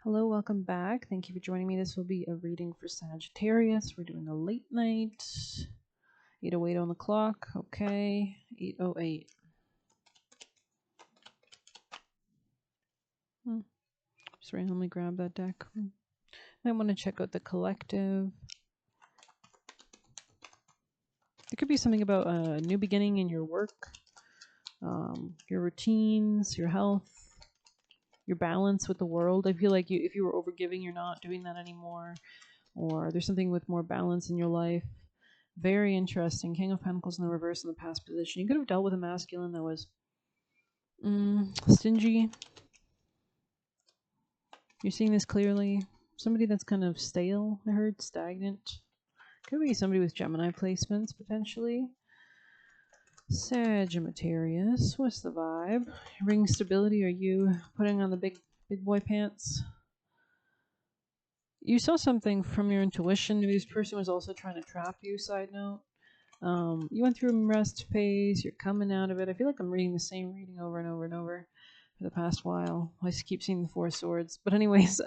Hello, welcome back. Thank you for joining me. This will be a reading for Sagittarius. We're doing a late night. 8:08 on the clock. Okay, 8:08. Just randomly grab that deck. Might want to check out the collective. There could be something about a new beginning in your work, your routines, your health, your balance with the world. I feel like if you were overgiving, you're not doing that anymore. Or there's something with more balance in your life. Very interesting. King of Pentacles in the reverse in the past position. You could have dealt with a masculine that was stingy. You're seeing this clearly. Somebody that's kind of stale, I heard, stagnant. Could be somebody with Gemini placements, potentially. Sagittarius, what's the vibe? Ring stability, are you putting on the big boy pants? You saw something from your intuition. Maybe this person was also trying to trap you, side note. You went through a rest phase, you're coming out of it. I feel like I'm reading the same reading over and over and over for the past while. I just keep seeing the Four of Swords. But anyways,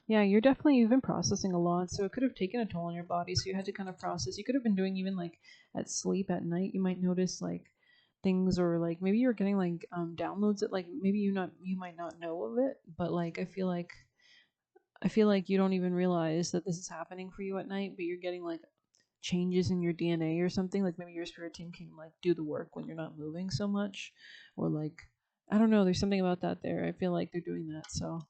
yeah, you've been processing a lot, so it could have taken a toll on your body, so you had to kind of process. You could have been doing even like at sleep at night, you might notice like things, or like maybe you're getting like downloads that like maybe you might not know of it, but like I feel like you don't even realize that this is happening for you at night, but you're getting like changes in your DNA or something. Like maybe your spirit team can like do the work when you're not moving so much, or like I don't know, there's something about that there. I feel like they're doing that, so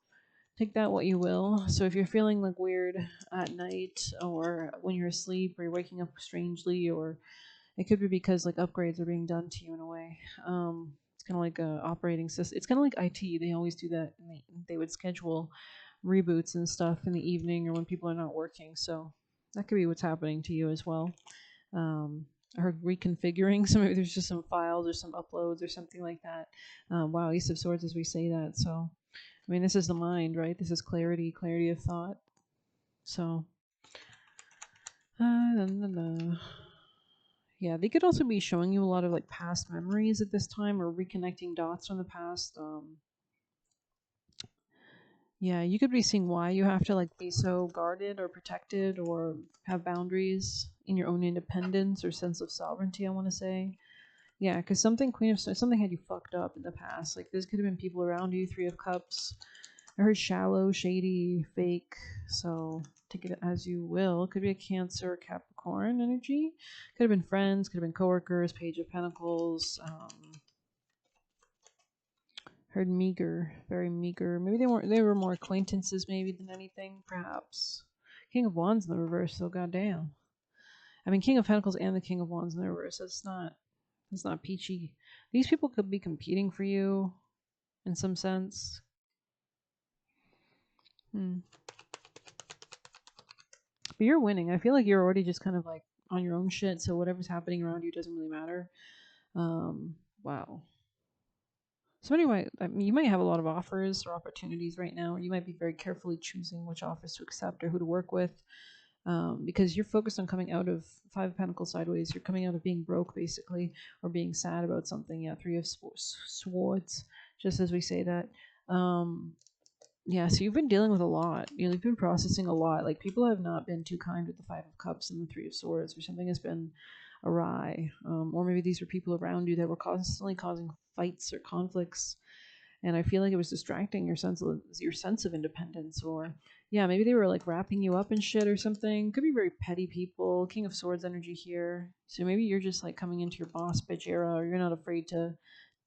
take that what you will. So if you're feeling like weird at night, or when you're asleep, or you're waking up strangely, or it could be because like upgrades are being done to you in a way. It's kind of like a operating system. It's kind of like IT. They always do that, and they would schedule reboots and stuff in the evening or when people are not working. So that could be what's happening to you as well. I heard reconfiguring, so maybe there's just some files or some uploads or something like that. Wow, Ace of Swords as we say that. So, I mean, this is the mind, right? This is clarity of thought. So, yeah, they could also be showing you a lot of like past memories at this time, or reconnecting dots from the past. Yeah, you could be seeing why you have to like be so guarded or protected or have boundaries in your own independence or sense of sovereignty, I want to say. Yeah, because something had you fucked up in the past. Like this could have been people around you. Three of Cups. I heard shallow, shady, fake. So take it as you will. Could be a Cancer, Capricorn energy. Could have been friends. Could have been coworkers. Page of Pentacles. Heard meager, very meager. Maybe they were more acquaintances maybe than anything, perhaps. King of Wands in the reverse, though, goddamn. I mean, King of Pentacles and the King of Wands in the reverse. That's not peachy. These people could be competing for you in some sense. But you're winning. I feel like you're already just kind of like on your own shit, so whatever's happening around you doesn't really matter. Wow. So anyway, I mean, you might have a lot of offers or opportunities right now, or you might be very carefully choosing which offers to accept or who to work with, because you're focused on coming out of Five of Pentacles sideways. You're coming out of being broke, basically, or being sad about something. Yeah, Three of Swords, just as we say that. Yeah, so you've been dealing with a lot. You've been processing a lot. Like people have not been too kind with the Five of Cups and the Three of Swords, or something has been awry. Or maybe these were people around you that were constantly causing fights or conflicts, and I feel like it was distracting your sense of independence. Or yeah, maybe they were like wrapping you up in shit or something. Could be very petty people. King of Swords energy here. So maybe you're just like coming into your boss bitch era, or you're not afraid to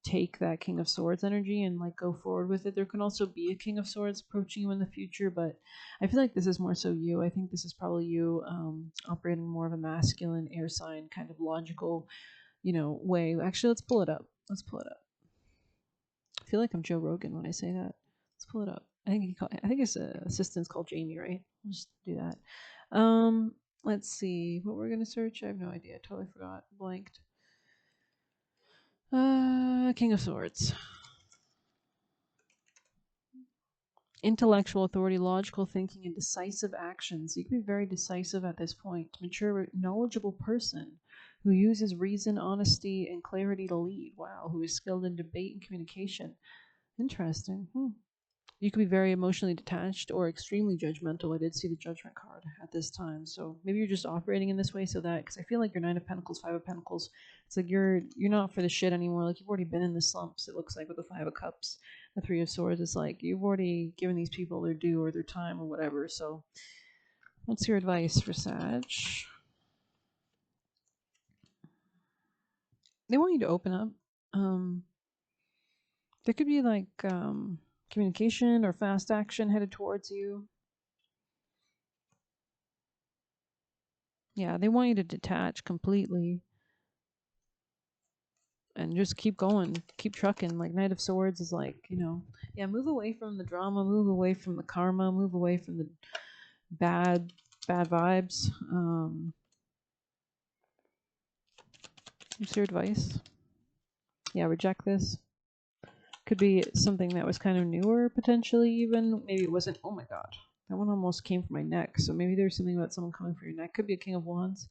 take that King of Swords energy and like go forward with it. There can also be a King of Swords approaching you in the future, but I feel like this is more so you. I think this is probably you operating more of a masculine air sign kind of logical, way. Actually, let's pull it up. I feel like I'm Joe Rogan when I say that. Let's pull it up. I think his assistant's called Jamie, right? We'll just do that. Let's see what we're gonna search. I have no idea. Totally forgot. Blanked. King of Swords. Intellectual authority, logical thinking, and decisive actions. You can be very decisive at this point. Mature, knowledgeable person who uses reason, honesty, and clarity to lead. Wow, who is skilled in debate and communication. Interesting. You could be very emotionally detached or extremely judgmental. I did see the Judgment card at this time, so maybe you're just operating in this way so that, because I feel like your Nine of Pentacles, Five of Pentacles, it's like you're not for the shit anymore. Like you've already been in the slumps. It looks like with the Five of Cups, the Three of Swords. It's like you've already given these people their due or their time or whatever. So, what's your advice for Sag? They want you to open up. There could be like communication or fast action headed towards you. Yeah, they want you to detach completely and just keep going, keep trucking. Like Knight of Swords is like, yeah, move away from the drama, move away from the karma, move away from the bad vibes. What's your advice? Yeah, reject this. Could be something that was kind of newer, potentially even. Maybe it wasn't. Oh my god. That one almost came for my neck. So maybe there's something about someone coming for your neck. Could be a King of Wands.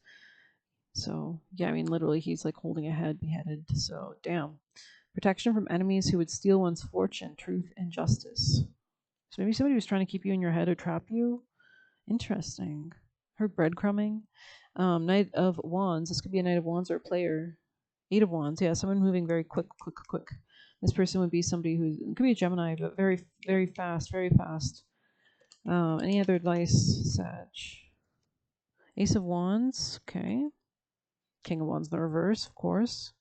So, yeah, I mean, literally, he's like holding a head beheaded. So, damn. Protection from enemies who would steal one's fortune, truth, and justice. So maybe somebody was trying to keep you in your head or trap you. Interesting. Her breadcrumbing. Knight of Wands. This could be a Knight of Wands or a player. Eight of Wands. Yeah, someone moving very quick. This person would be somebody who could be a Gemini, but very, very fast, very fast. Any other advice, Sag? Ace of Wands. Okay. King of Wands in the reverse, of course.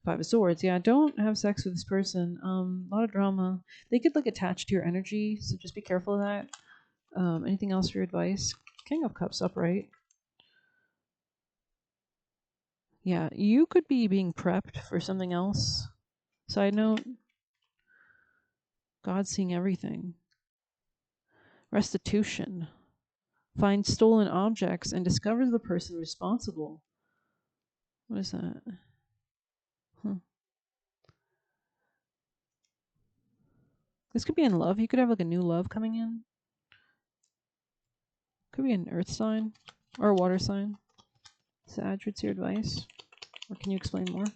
Five of Swords. Yeah, don't have sex with this person. A lot of drama. They could like attach to your energy, so just be careful of that. Anything else for your advice? King of Cups upright. Yeah, you could be being prepped for something else. Side note, God's seeing everything. Restitution. Find stolen objects and discover the person responsible. What is that? This could be in love. You could have like a new love coming in. Could be an earth sign or a water sign. Sag, what's your advice? Or can you explain more?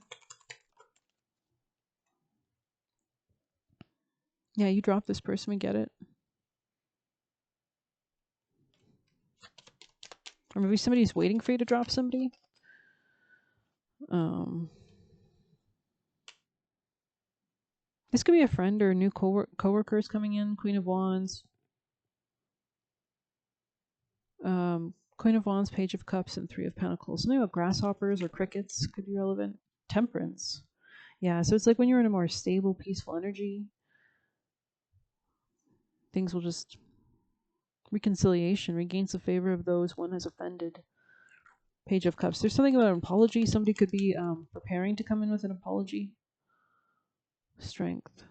Yeah, you drop this person, we get it. Or maybe somebody's waiting for you to drop somebody. This could be a friend or new co-workers coming in. Queen of Wands. Queen of Wands, Page of Cups, and Three of Pentacles. Something about grasshoppers or crickets could be relevant. Temperance. Yeah, so it's like when you're in a more stable, peaceful energy, things will just... Reconciliation regains the favor of those one has offended. Page of Cups. There's something about an apology. Somebody could be preparing to come in with an apology. Strength.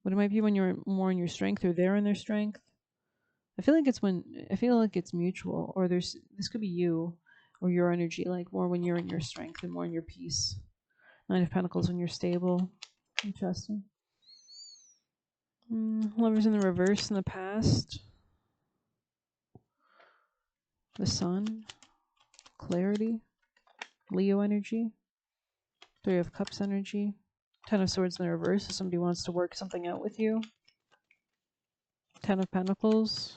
But it might be when you're more in your strength or they're in their strength. I feel like it's mutual, or this could be you or your energy, like more when you're in your strength and more in your peace. Nine of Pentacles when you're stable. Interesting. Lovers in the reverse in the past. The Sun. Clarity. Leo energy. Three of Cups energy. Ten of Swords in the reverse if somebody wants to work something out with you. Ten of Pentacles.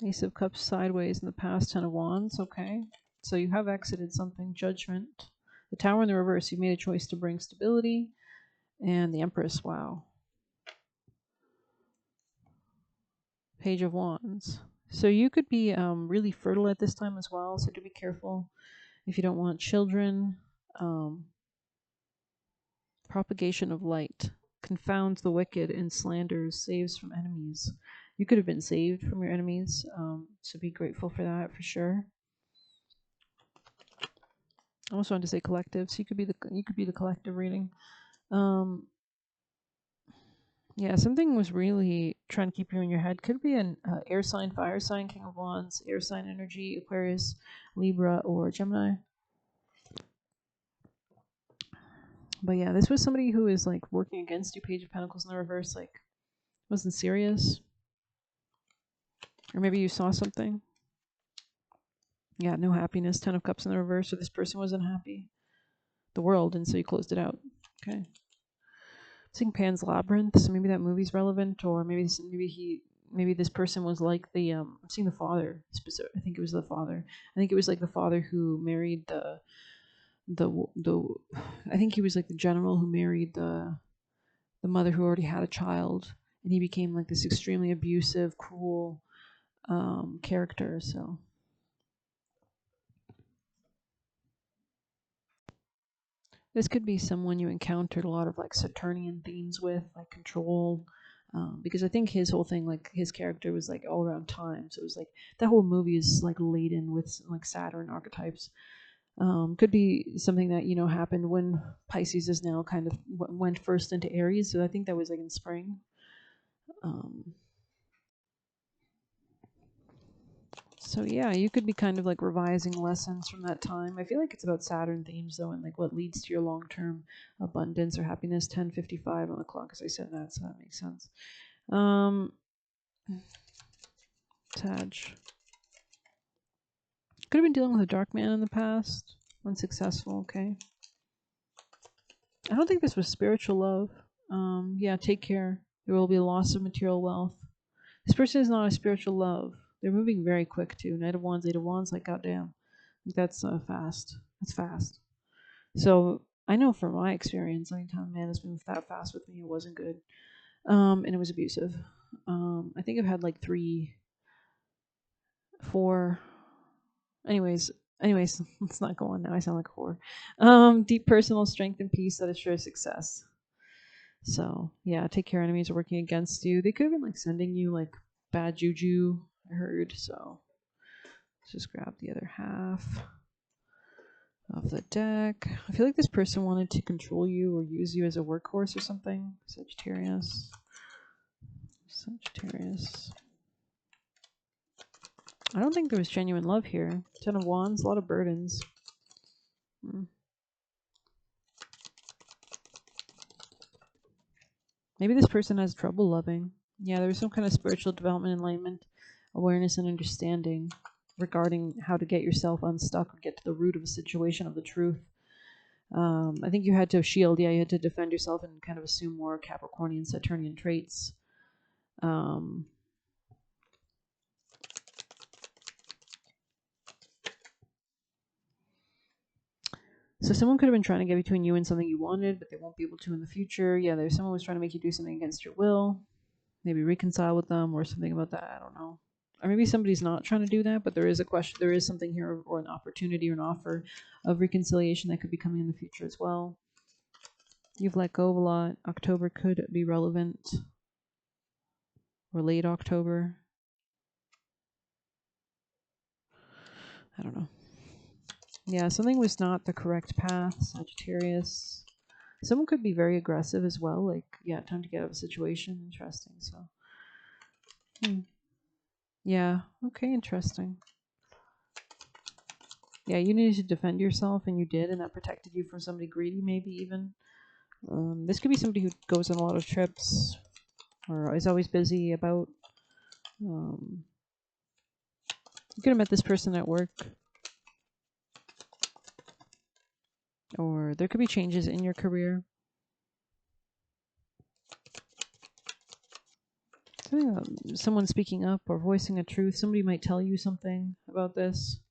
Ace of Cups sideways in the past. Ten of Wands. Okay. So you have exited something. Judgment. The Tower in the reverse. You made a choice to bring stability. And the Empress. Wow. Page of Wands. So you could be really fertile at this time as well. So do be careful if you don't want children. Propagation of light. Confounds the wicked and slanders. Saves from enemies. You could have been saved from your enemies. So be grateful for that for sure. I almost wanted to say collective. So you could be the collective reading. Yeah, something was really trying to keep you in your head. Could be an air sign, fire sign, King of Wands, air sign energy, Aquarius, Libra, or Gemini. But yeah, this was somebody who is like working against you. Page of Pentacles in the reverse, like wasn't serious. Or maybe you saw something. Yeah, no happiness. Ten of Cups in the reverse, or this person wasn't happy. The world, and so you closed it out. Okay. Seeing Pan's Labyrinth, so maybe that movie's relevant, or maybe this person was like the I'm seeing the father. I think it was the father. I think it was like the father who married the I think he was like the general who married the mother who already had a child, and he became like this extremely abusive, cruel character. So this could be someone you encountered a lot of like Saturnian themes with, like control. Because I think his whole thing, like his character, was like all around time. So it was like that whole movie is like laden with like Saturn archetypes. Could be something that happened when Pisces is now kind of went first into Aries. So I think that was like in spring. Um, so yeah, you could be kind of like revising lessons from that time. I feel like it's about Saturn themes though, and like what leads to your long-term abundance or happiness. 10:55 on the clock, as I said that, so that makes sense. Sag. Could have been dealing with a dark man in the past. Unsuccessful, okay. I don't think this was spiritual love. Yeah, take care. There will be a loss of material wealth. This person is not a spiritual love. They're moving very quick too. Knight of Wands, Eight of Wands, like goddamn. That's fast. That's fast. So I know from my experience, anytime a man has moved that fast with me, it wasn't good. And it was abusive. I think I've had like 3, 4. Anyways, let's not go on now. I sound like a whore. Deep personal strength and peace that assures success. So yeah, take care. Enemies are working against you. They could have been like sending you like bad juju, I heard. So let's just grab the other half of the deck. I feel like this person wanted to control you or use you as a workhorse or something. Sagittarius. I don't think there was genuine love here. 10 of Wands, a lot of burdens. Maybe this person has trouble loving. Yeah, there was some kind of spiritual development, enlightenment, awareness, and understanding regarding how to get yourself unstuck or get to the root of a situation, of the truth. I think you had to shield. Yeah, you had to defend yourself and kind of assume more Capricornian, Saturnian traits. So someone could have been trying to get between you and something you wanted, but they won't be able to in the future. Yeah, there's someone who was trying to make you do something against your will. Maybe reconcile with them or something about that. I don't know. Or maybe somebody's not trying to do that, but there is a question. There is something here, or an opportunity, or an offer of reconciliation that could be coming in the future as well. You've let go of a lot. October could be relevant, or late October. I don't know. Yeah, something was not the correct path, Sagittarius. Someone could be very aggressive as well. Like, yeah, time to get out of a situation. Interesting. So, yeah, okay, interesting. Yeah, you needed to defend yourself, and you did, and that protected you from somebody greedy, maybe even. This could be somebody who goes on a lot of trips, or is always busy about. You could have met this person at work. Or there could be changes in your career. Someone speaking up or voicing a truth. Somebody might tell you something about this.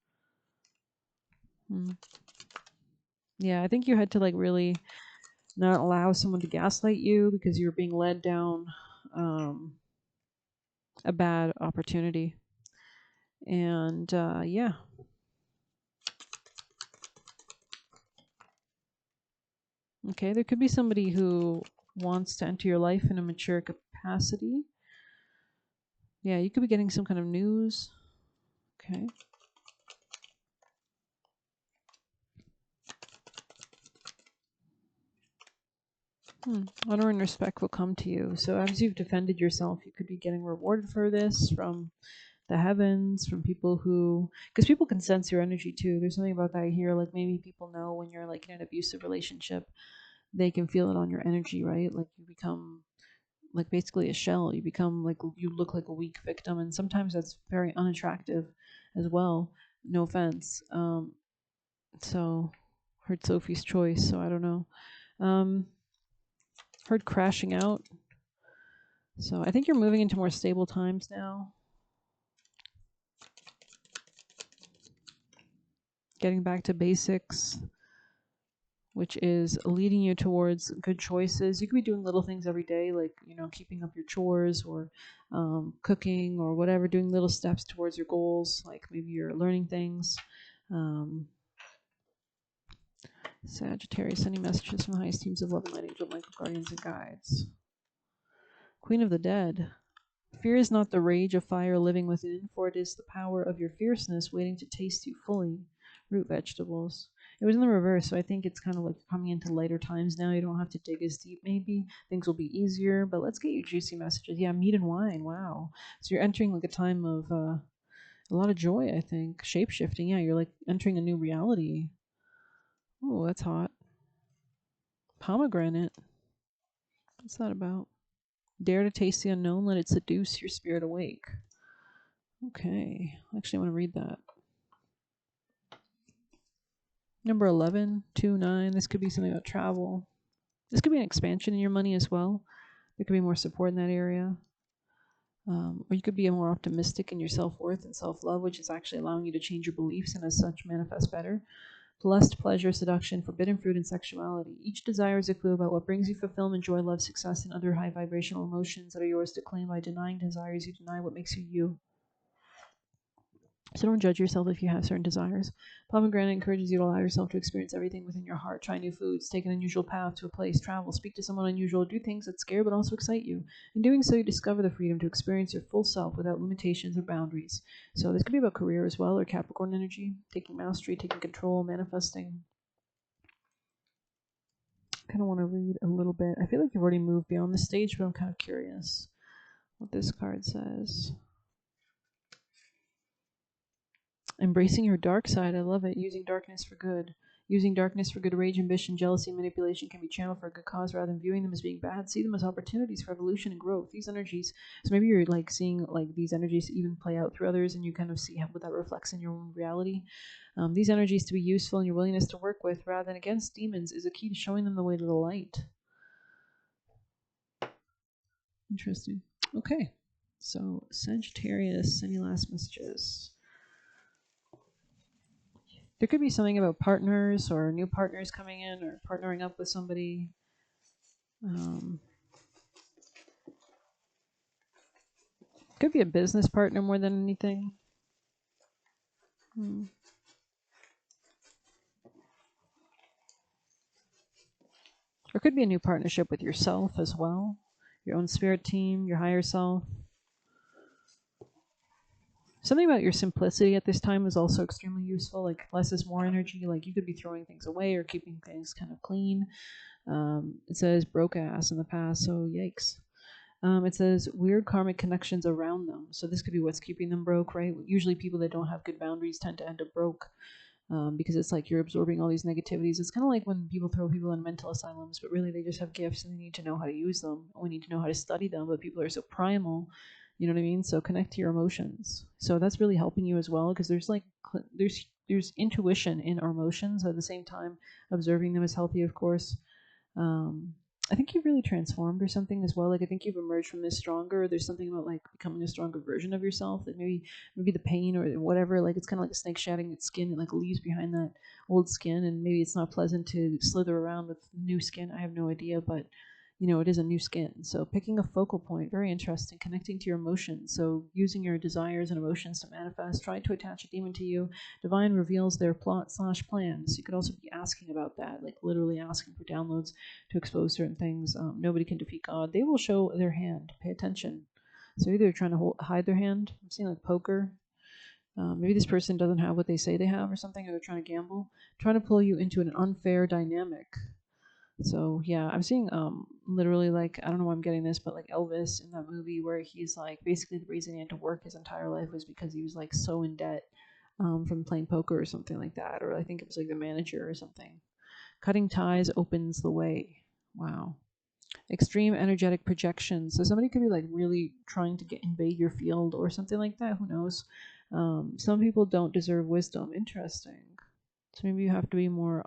Yeah, I think you had to like really not allow someone to gaslight you because you were being led down a bad opportunity. And yeah. Okay, there could be somebody who wants to enter your life in a mature capacity. Yeah, you could be getting some kind of news. Okay. Honor and respect will come to you. So as you've defended yourself, you could be getting rewarded for this from the heavens, from people who, because people can sense your energy too. There's something about that here. Like maybe people know when you're like in an abusive relationship, they can feel it on your energy, right? Like you become like basically a shell. You become like, you look like a weak victim. And sometimes that's very unattractive as well. No offense. So heard Sophie's choice. So I don't know. Heard crashing out. So I think you're moving into more stable times now. Getting back to basics, which is leading you towards good choices. You could be doing little things every day, like, keeping up your chores or cooking or whatever, doing little steps towards your goals, like maybe you're learning things. Sagittarius, sending messages from the highest teams of love and light, angel, Michael, guardians, and guides. Queen of the Dead. Fear is not the rage of fire living within, for it is the power of your fierceness waiting to taste you fully. Root vegetables. It was in the reverse, so I think it's kind of like coming into lighter times now. You don't have to dig as deep, maybe. Things will be easier, but let's get you juicy messages. Yeah, meat and wine. Wow. So you're entering like a time of a lot of joy, I think. Shape-shifting. Yeah, you're like entering a new reality. Oh, that's hot. Pomegranate. What's that about? Dare to taste the unknown, let it seduce your spirit awake. Okay. Actually, I want to read that. Number 11, 2, 9. This could be something about travel. This could be an expansion in your money as well. There could be more support in that area. Or you could be more optimistic in your self-worth and self-love, which is actually allowing you to change your beliefs and as such manifest better. Lust, pleasure, seduction, forbidden fruit, and sexuality. Each desire is a clue about what brings you fulfillment, joy, love, success, and other high vibrational emotions that are yours to claim. By denying desires, you deny what makes you you. So don't judge yourself if you have certain desires. Pomegranate encourages you to allow yourself to experience everything within your heart. Try new foods, take an unusual path to a place, travel, speak to someone unusual, do things that scare but also excite you. In doing so, you discover the freedom to experience your full self without limitations or boundaries. So this could be about career as well, or Capricorn energy, taking mastery, taking control, manifesting. I kind of want to read a little bit. I feel like you've already moved beyond the stage, but I'm kind of curious what this card says. Embracing your dark side. I love it. Using darkness for good. Using darkness for good. Rage, ambition, jealousy, and manipulation can be channeled for a good cause rather than viewing them as being bad. See them as opportunities for evolution and growth. These energies. So maybe you're like seeing like these energies even play out through others, and you kind of see how that reflects in your own reality. These energies to be useful and your willingness to work with rather than against demons is a key to showing them the way to the light. Interesting. Okay. So Sagittarius, any last messages? There could be something about partners or new partners coming in or partnering up with somebody. Could be a business partner more than anything. Or could be a new partnership with yourself as well. Your own spirit team, your higher self. Something about your simplicity at this time is also extremely useful. Like less is more energy. Like you could be throwing things away or keeping things kind of clean. It says broke ass in the past, so yikes. It says weird karmic connections around them. So this could be what's keeping them broke, right? Usually people that don't have good boundaries tend to end up broke because it's like you're absorbing all these negativities. It's kind of like when people throw people in mental asylums, but really they just have gifts and they need to know how to use them. We need to know how to study them, but people are so primal. You know what I mean? So connect to your emotions. So that's really helping you as well because there's like there's intuition in our emotions at the same time. Observing them is healthy, of course. I think you've really transformed or something as well. Like I think you've emerged from this stronger. There's something about like becoming a stronger version of yourself. That maybe the pain or whatever, like it's kind of like a snake shedding its skin. It like leaves behind that old skin, and maybe it's not pleasant to slither around with new skin. I have no idea, but it is a new skin. So picking a focal point, very interesting, connecting to your emotions. So using your desires and emotions to manifest, trying to attach a demon to you. Divine reveals their plot/plans. You could also be asking about that, like literally asking for downloads to expose certain things. Nobody can defeat God. They will show their hand. Pay attention. So either they're trying to hide their hand. I'm seeing like poker. Maybe this person doesn't have what they say they have or something, or they're trying to gamble, trying to pull you into an unfair dynamic. So yeah, I'm seeing literally like I don't know why I'm getting this, but like Elvis in that movie where he's like basically the reason he had to work his entire life was because he was like so in debt from playing poker or something like that, or I think it was like the manager or something. Cutting ties opens the way. Wow. Extreme energetic projection. So somebody could be like really trying to invade your field or something like that. Who knows? Some people don't deserve wisdom. Interesting. So maybe you have to be more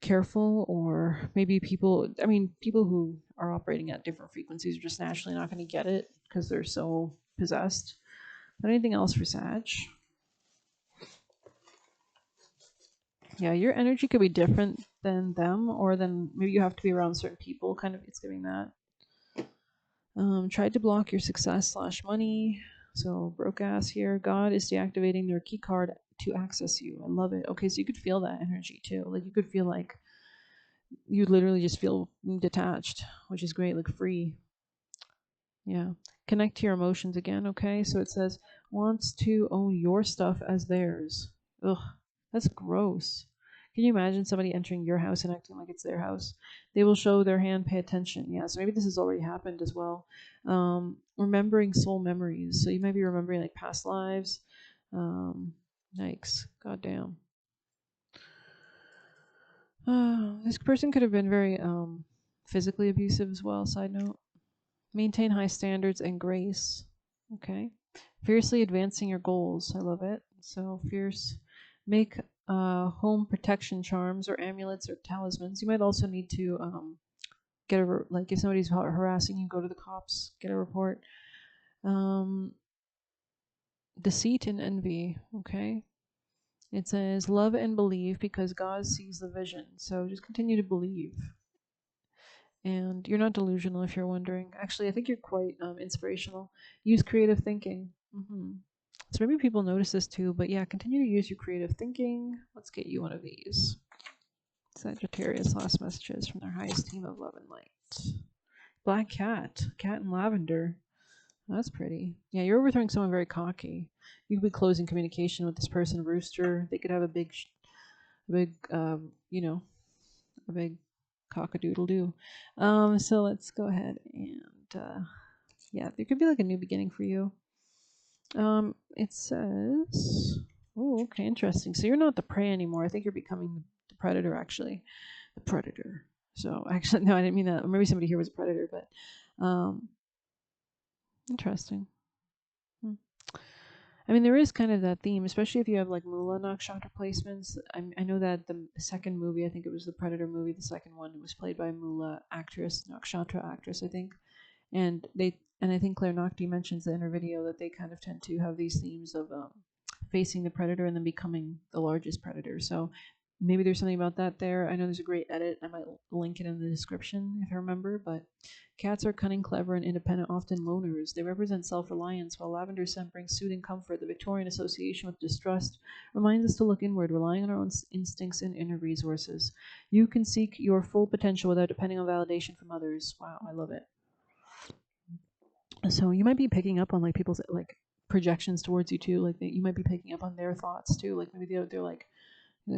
careful, or maybe people, I mean, people who are operating at different frequencies are just naturally not going to get it because they're so possessed. But anything else for Sag? Yeah, your energy could be different than them, or then maybe you have to be around certain people. Kind of, it's giving that. Tried to block your success slash money. So broke ass here. God is deactivating their key card to access you. I love it. Okay, so you could feel that energy too. Like you could feel like you literally just feel detached, which is great, like free. Yeah. Connect to your emotions again, okay? So it says wants to own your stuff as theirs. Ugh, that's gross. Can you imagine somebody entering your house and acting like it's their house? They will show their hand, pay attention. Yeah, so maybe this has already happened as well. Remembering soul memories. So you might be remembering like past lives. Yikes. Goddamn. This person could have been very physically abusive as well, side note. Maintain high standards and grace. Okay. Fiercely advancing your goals. I love it. So fierce. Make home protection charms or amulets or talismans. You might also need to get a like if somebody's harassing you, go to the cops, get a report. Um, Deceit and envy. Okay. It says love and believe because God sees the vision. So just continue to believe. And you're not delusional if you're wondering. Actually, I think you're quite inspirational. Use creative thinking. So maybe people notice this too, but yeah, continue to use your creative thinking. Let's get you one of these. Sagittarius last messages from their highest team of love and light. Black cat, cat in lavender. That's pretty. Yeah, you're overthrowing someone very cocky. You could be closing communication with this person, rooster. They could have a big, a big cock-a-doodle doo. So let's go ahead and yeah, there could be like a new beginning for you. It says, oh, okay, interesting. So you're not the prey anymore. I think you're becoming the predator, actually. The predator. So actually, no, I didn't mean that. Or maybe somebody here was a predator, but interesting. Hmm. I mean, there is kind of that theme, especially if you have like Mula Nakshatra placements. I know that the second movie, I think it was the Predator movie, the second one, was played by Mula actress, Nakshatra actress, I think. And I think Claire Nocti mentions in her video that they kind of tend to have these themes of facing the predator and then becoming the largest predator. So maybe there's something about that there. I know there's a great edit. I might link it in the description if I remember. But cats are cunning, clever, and independent, often loners. They represent self-reliance, while lavender scent brings soothing comfort. The Victorian association with distrust reminds us to look inward, relying on our own instincts and inner resources. You can seek your full potential without depending on validation from others. Wow, I love it. So you might be picking up on like people's like projections towards you too. Like you might be picking up on their thoughts too. Like maybe they're like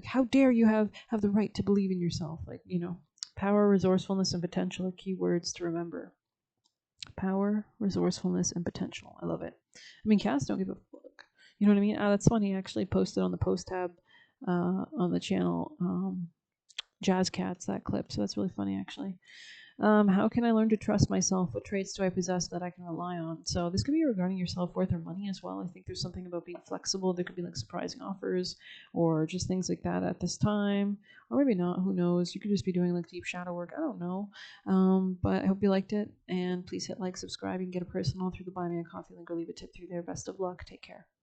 how dare you have the right to believe in yourself. Like power, resourcefulness, and potential are key words to remember. Power, resourcefulness, and potential. I love it. I mean, cats don't give a fuck. You know what I mean? That's funny. I actually posted on the post tab on the channel Jazz Cats that clip. So that's really funny actually. How can I learn to trust myself? What traits do I possess that I can rely on? So this could be regarding your self-worth or money as well. I think there's something about being flexible. There could be like surprising offers or just things like that at this time. Or maybe not, who knows? You could just be doing like deep shadow work. I don't know. But I hope you liked it. And please hit like, subscribe. You can get a personal through the Buy Me a Coffee link or leave a tip through there. Best of luck. Take care.